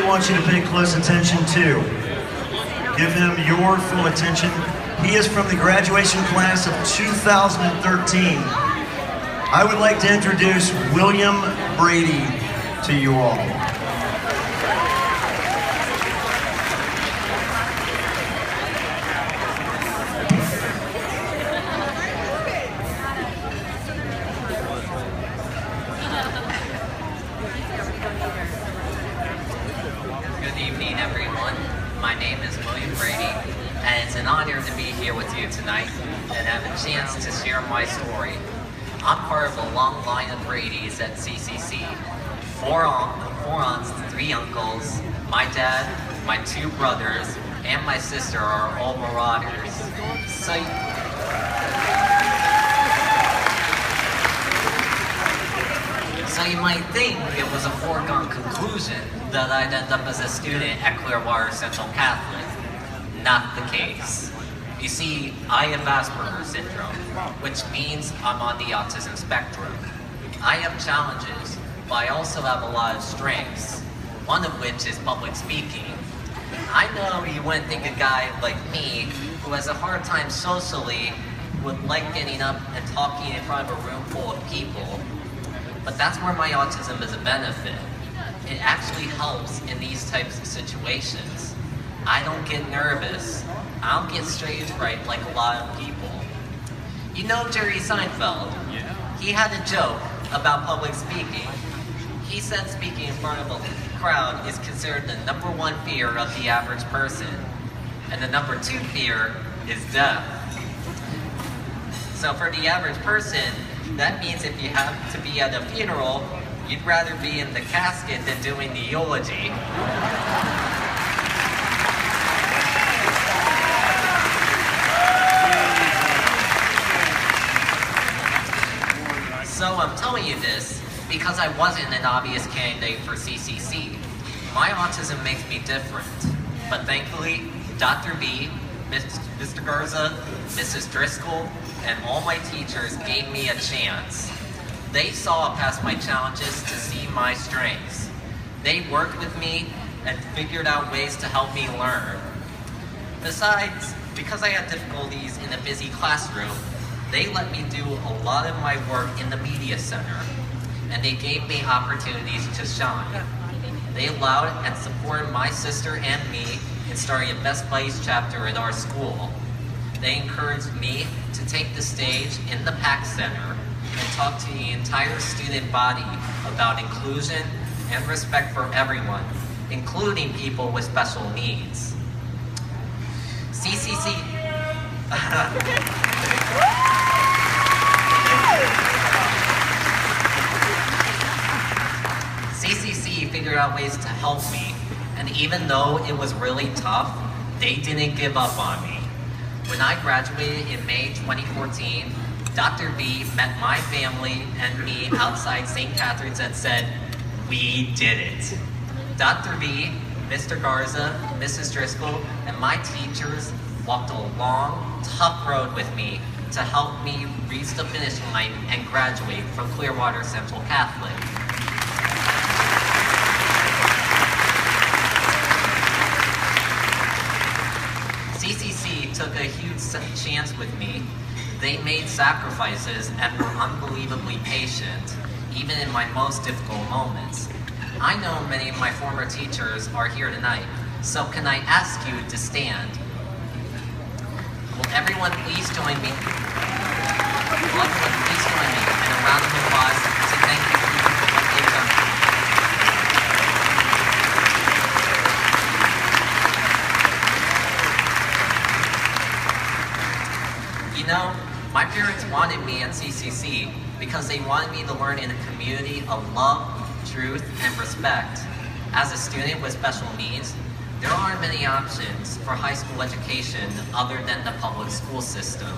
want you to pay close attention to. Give him your full attention. He is from the graduation class of 2013. I would like to introduce William Brady to you all. Good evening, everyone. My name is William Brady, and it's an honor to be here with you tonight and have a chance to share my story. I'm part of a long line of Bradys at CCC. Four aunts, 3 uncles, my dad, my 2 brothers, and my sister are all marauders. So you might think it was a foregone conclusion that I'd end up as a student at Clearwater Central Catholic. Not the case. You see, I have Asperger syndrome, which means I'm on the autism spectrum. I have challenges, but I also have a lot of strengths, one of which is public speaking. I know you wouldn't think a guy like me, who has a hard time socially, would like getting up and talking in front of a room full of people. But that's where my autism is a benefit. It actually helps in these types of situations. I don't get nervous. I don't get stage fright like a lot of people. You know Jerry Seinfeld? He had a joke about public speaking. He said speaking in front of a crowd is considered the #1 fear of the average person. And the #2 fear is death. So for the average person, that means if you have to be at a funeral, you'd rather be in the casket than doing the eulogy. So I'm telling you this because I wasn't an obvious candidate for CCC. My autism makes me different, but thankfully, Dr. B, Mr. Garza, Mrs. Driscoll, and all my teachers gave me a chance. They saw past my challenges to see my strengths. They worked with me and figured out ways to help me learn. Besides, because I had difficulties in a busy classroom, they let me do a lot of my work in the media center, and they gave me opportunities to shine. They allowed and supported my sister and me in starting a Best Buddies chapter at our school. They encouraged me to take the stage in the PAC Center and talk to the entire student body about inclusion and respect for everyone, including people with special needs. CCC figured out ways to help me, and even though it was really tough, they didn't give up on me. When I graduated in May 2014, Dr. B met my family and me outside St. Catherine's and said, "We did it." Dr. B, Mr. Garza, Mrs. Driscoll, and my teachers walked a long, tough road with me to help me reach the finish line and graduate from Clearwater Central Catholic. CCC took a huge chance with me. They made sacrifices and were unbelievably patient, even in my most difficult moments. I know many of my former teachers are here tonight, so can I ask you to stand? Will everyone please join me? Will everyone please join me in a round of applause to thank you for what they've done for me. You know, my parents wanted me at CCC because they wanted me to learn in a community of love, truth, and respect. As a student with special needs, there aren't many options for high school education other than the public school system.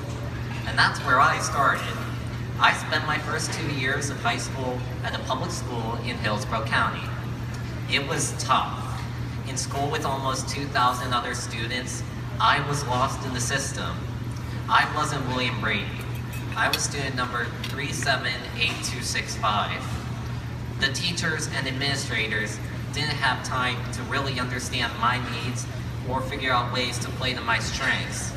And that's where I started. I spent my first 2 years of high school at a public school in Hillsborough County. It was tough. In school with almost 2,000 other students, I was lost in the system. I wasn't William Brady. I was student number 378265. The teachers and administrators didn't have time to really understand my needs or figure out ways to play to my strengths.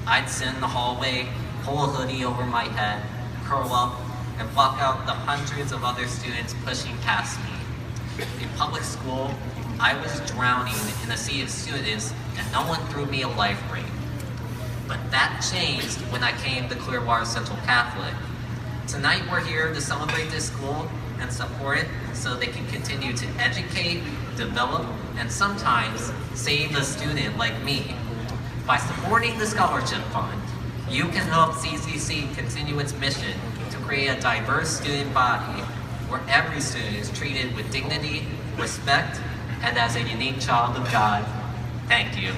I'd sit in the hallway, pull a hoodie over my head, curl up, and block out the hundreds of other students pushing past me. In public school, I was drowning in a sea of students and no one threw me a life ring. But that changed when I came to Clearwater Central Catholic. Tonight we're here to celebrate this school and support it so they can continue to educate, develop, and sometimes save a student like me. By supporting the Scholarship Fund, you can help CCC continue its mission to create a diverse student body where every student is treated with dignity, respect, and as a unique child of God. Thank you.